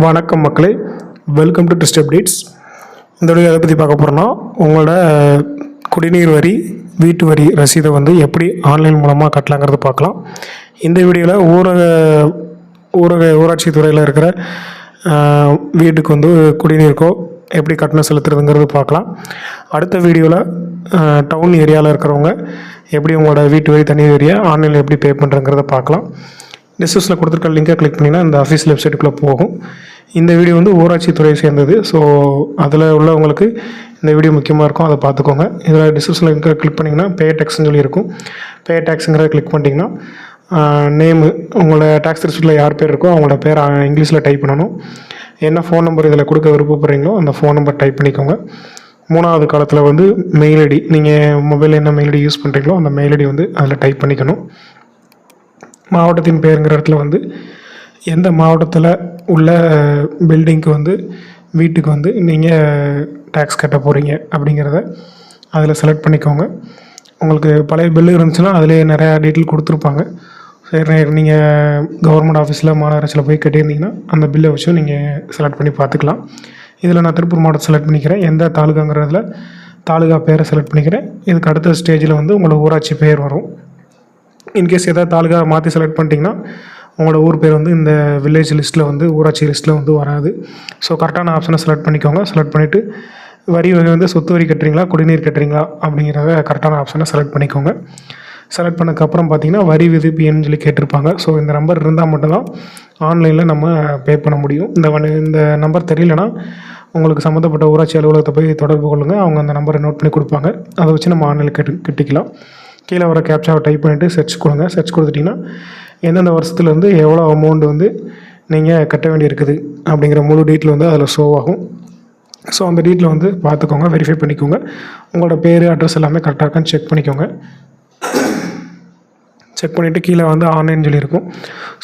வணக்கம் மக்களே, welcome to tryst updates. இந்த வீடியோ எதை பற்றி பார்க்க போகிறோன்னா, உங்களோட குடிநீர் வரி, வீட்டு வரி ரசீதை வந்து எப்படி ஆன்லைன் மூலமாக கட்டலாங்கிறது பார்க்கலாம். இந்த வீடியோவில் ஊராட்சி துறையில் இருக்கிற வீட்டுக்கு வந்து குடிநீருக்கோ எப்படி கட்டணம் செலுத்துறதுங்கிறது பார்க்கலாம். அடுத்த வீடியோவில் டவுன் ஏரியாவில் இருக்கிறவங்க எப்படி உங்களோட வீட்டு வரி, தனி வரியை ஆன்லைனில் எப்படி பே பண்ணுறங்கிறத பார்க்கலாம். டிஸ்கிரிப்ஷனில் கொடுத்துருக்க லிங்கை கிளிக் பண்ணிங்கன்னா இந்த அஃபீஷியல் வெப்சைட்டுக்குள்ளே போகும். இந்த வீடியோ வந்து ஊராட்சி துறையை சேர்ந்தது. ஸோ அதில் உள்ளவங்களுக்கு இந்த வீடியோ முக்கியமாக இருக்கும், அதை பார்த்துக்கோங்க. இதில் டிஸ்கிரிப்ஷனில் லிங்கை கிளிக் பண்ணிங்கன்னா பே டேக்ஸ்ன்னு சொல்லி இருக்கும். பே டேக்ஸுங்கிறத கிளிக் பண்ணிட்டீங்கன்னா நேமு, உங்களோட டேக்ஸ் ரிசிப்ட்டில் யார் பேர் இருக்கோ அவங்களோட பேர் இங்கிலீஷில் டைப் பண்ணணும். என்ன ஃபோன் நம்பர் இதில் கொடுக்க விருப்பப்படுறீங்களோ அந்த ஃபோன் நம்பர் டைப் பண்ணிக்கோங்க. மூணாவது காலத்தில் வந்து மெயில் ஐடி, நீங்கள் மொபைலில் என்ன மெயில் ஐடி யூஸ் பண்ணுறீங்களோ அந்த மெயில் ஐடி வந்து அதில் டைப் பண்ணிக்கணும். மாவட்டத்தின் பேருங்கிற இடத்துல வந்து எந்த மாவட்டத்தில் உள்ள பில்டிங்க்கு வந்து வீட்டுக்கு வந்து நீங்கள் டேக்ஸ் கட்ட போகிறீங்க அப்படிங்கிறத அதில் செலக்ட் பண்ணிக்கோங்க. உங்களுக்கு பழைய பில்லு இருந்துச்சுன்னா அதிலே நிறையா டீட்டெயில் கொடுத்துருப்பாங்க. சரி, நீங்கள் கவர்மெண்ட் ஆஃபீஸில் மாநகராட்சியில் போய் கட்டியிருந்தீங்கன்னா அந்த பில்லை வச்சும் நீங்கள் செலக்ட் பண்ணி பார்த்துக்கலாம். இதில் நான் திருப்பூர் மாவட்டத்தை செலக்ட் பண்ணிக்கிறேன். எந்த தாலுகாங்கிறதுல தாலுகா பேரை செலக்ட் பண்ணிக்கிறேன். இதுக்கு அடுத்த ஸ்டேஜில் வந்து உங்களுக்கு ஊராட்சி பேர் வரும். இன்கேஸ் ஏதாவது தாலுகா மாற்றி செலக்ட் பண்ணிட்டீங்கன்னா உங்களோட ஊர் பேர் வந்து இந்த வில்லேஜ் லிஸ்ட்டில் வந்து ஊராட்சி லிஸ்ட்டில் வந்து வராது. ஸோ கரெக்டான ஆப்ஷனை செலக்ட் பண்ணிக்கோங்க. செலக்ட் பண்ணிவிட்டு வரி வந்து சொத்து வரி கட்டுறீங்களா, குடிநீர் கட்டுறீங்களா அப்படிங்கிறத கரெக்டான ஆப்ஷனை செலக்ட் பண்ணிக்கோங்க. செலக்ட் பண்ணதுக்கப்புறம் பார்த்தீங்கன்னா வரி விதிப்புன்னு சொல்லி கேட்டிருப்பாங்க. ஸோ இந்த நம்பர் இருந்தால் மட்டும்தான் ஆன்லைனில் நம்ம பே பண்ண முடியும். இந்த நம்பர் தெரியலனா உங்களுக்கு சம்மந்தப்பட்ட ஊராட்சி அலுவலகத்தை போய் தொடர்பு கொள்ளுங்கள். அவங்க அந்த நம்பரை நோட் பண்ணி கொடுப்பாங்க. அதை வச்சு நம்ம ஆன்லைனில் கட்டிக்கலாம். கீழே வர கேப்சாவை டைப் பண்ணிவிட்டு சர்ச் கொடுங்க. சர்ச் கொடுத்துட்டிங்கன்னா எந்தெந்த வருஷத்துலேருந்து எவ்வளோ அமௌண்ட் வந்து நீங்கள் கட்ட வேண்டியிருக்குது அப்படிங்கிற முழு டீட்டெயில் வந்து அதில் ஷோ ஆகும். ஸோ அந்த டீட்டெயில் வந்து பார்த்துக்கோங்க, வெரிஃபை பண்ணிக்கோங்க. உங்களோட பேர், அட்ரஸ் எல்லாமே கரெக்டாக இருக்கான்னு செக் பண்ணிக்கோங்க. செக் பண்ணிவிட்டு கீழே வந்து ஆன்லைன் சொல்லியிருக்கும்.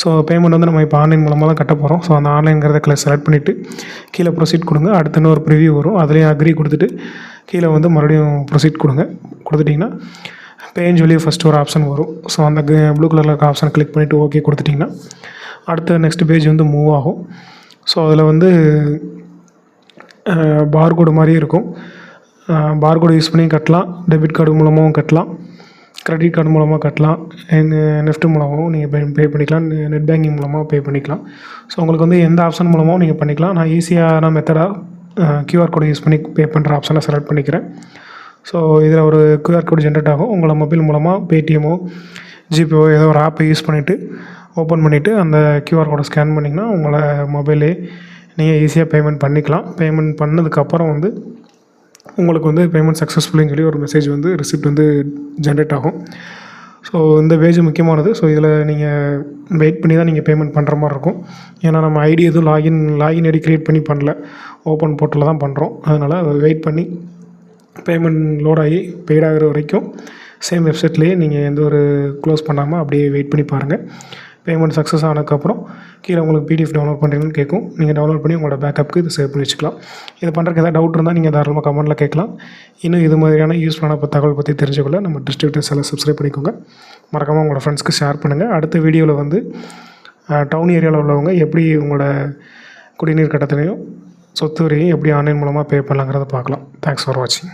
ஸோ பேமெண்ட் வந்து நம்ம இப்போ ஆன்லைன் மூலமாக தான் கட்ட போகிறோம். ஸோ அந்த ஆன்லைன்கிறத செலக்ட் பண்ணிவிட்டு கீழே ப்ரொசீட் கொடுங்க. அடுத்த இன்னொரு ப்ரிவ்யூ வரும், அதுலேயும் அக்ரி கொடுத்துட்டு கீழே வந்து மறுபடியும் ப்ரொசீட் கொடுத்துட்டிங்கன்னா பேன்னு சொல்லி ஃபஸ்ட்டு ஒரு ஆப்ஷன் வரும். ஸோ அந்த ப்ளூ கலரில் இருக்க ஆப்ஷனை கிளிக் பண்ணிவிட்டு ஓகே கொடுத்துட்டிங்கன்னா அடுத்த நெக்ஸ்ட் பேஜ் வந்து மூவ் ஆகும். ஸோ அதில் வந்து பார்கோடு மாதிரி இருக்கும். பார்கோடு யூஸ் பண்ணி கட்டலாம். டெபிட் கார்டு மூலமாகவும் கட்டலாம், கிரெடிட் கார்டு மூலமாக கட்டலாம், நெஃப்ட் மூலமாகவும் நீங்கள் பே பண்ணிக்கலாம், நெட் பேங்கிங் மூலமாக பே பண்ணிக்கலாம். ஸோ உங்களுக்கு வந்து எந்த ஆப்ஷன் மூலமாகவும் நீங்கள் பண்ணிக்கலாம். நான் ஈஸியான மெத்தடாக கியூஆர் கோடை யூஸ் பண்ணி பே பண்ணுற ஆப்ஷனை செலக்ட் பண்ணிக்கிறேன். ஸோ இதில் ஒரு கியூஆர் கோடு ஜென்ரேட் ஆகும். உங்களை மொபைல் மூலமாக பேடிஎம்மோ ஜிபேவோ ஏதோ ஒரு ஆப்பை யூஸ் பண்ணிவிட்டு ஓப்பன் பண்ணிவிட்டு அந்த கியூஆர் கோடை ஸ்கேன் பண்ணிங்கன்னா உங்களை மொபைலே நீங்கள் ஈஸியாக பேமெண்ட் பண்ணிக்கலாம். பேமெண்ட் பண்ணதுக்கப்புறம் வந்து உங்களுக்கு வந்து பேமெண்ட் சக்ஸஸ்ஃபுல்லுன்னு சொல்லி ஒரு மெசேஜ் வந்து ரிசிப்ட் வந்து ஜென்ரேட் ஆகும். ஸோ இந்த பேஜ் முக்கியமானது. ஸோ இதில் நீங்கள் வெயிட் பண்ணி தான் நீங்கள் பேமெண்ட் பண்ணுற மாதிரி இருக்கும். ஏன்னா நம்ம ஐடி எதுவும் லாகின் ஐடி க்ரியேட் பண்ணி பண்ணல, ஓப்பன் போர்ட்டலில் தான் பண்ணுறோம். அதனால் அதை வெயிட் பண்ணி பேமெண்ட் லோட் ஆகி பெய்ட் ஆகிற வரைக்கும் சேம் வெப்சைட்லேயே நீங்கள் எந்த ஒரு க்ளோஸ் பண்ணாமல் அப்படியே வெயிட் பண்ணி பாருங்கள். பேமெண்ட் சக்ஸஸ் ஆனதுக்கப்புறம் கீழே உங்களுக்கு பிடிஎஃப் டவுன்லோட் பண்ணுறீங்கன்னு கேட்கும். நீங்கள் டவுன்லோட் பண்ணி உங்களோட பேக்கப்புக்கு இது சேவ் பண்ணி வச்சுக்கலாம். இது பண்ணுறதுக்கு ஏதாவது டவுட் இருந்தால் நீங்கள் தாராளமாக கமெண்ட்டில் கேட்கலாம். இன்னும் இது மாதிரியான யூஸ்ஃபுல்லான தகவல் பற்றி தெரிஞ்சுக்கொள்ள நம்ம டிஸ்ட்ரிபியூட்டர்ஸ் எல்லாம் சப்ஸ்கிரைப் பண்ணிக்கோங்க. மறக்காமல் உங்களோட ஃப்ரெண்ட்ஸ்க்கு ஷேர் பண்ணுங்கள். அடுத்த வீடியோவில் வந்து டவுன் ஏரியாவில் உள்ளவங்க எப்படி உங்களோட குடிநீர் கட்டணத்தையும் சொத்து வரையும் எப்படி ஆன்லைன் மூலமாக பே பண்ணலாங்கிறத பார்க்கலாம். தேங்க்ஸ் ஃபார் வாட்சிங்.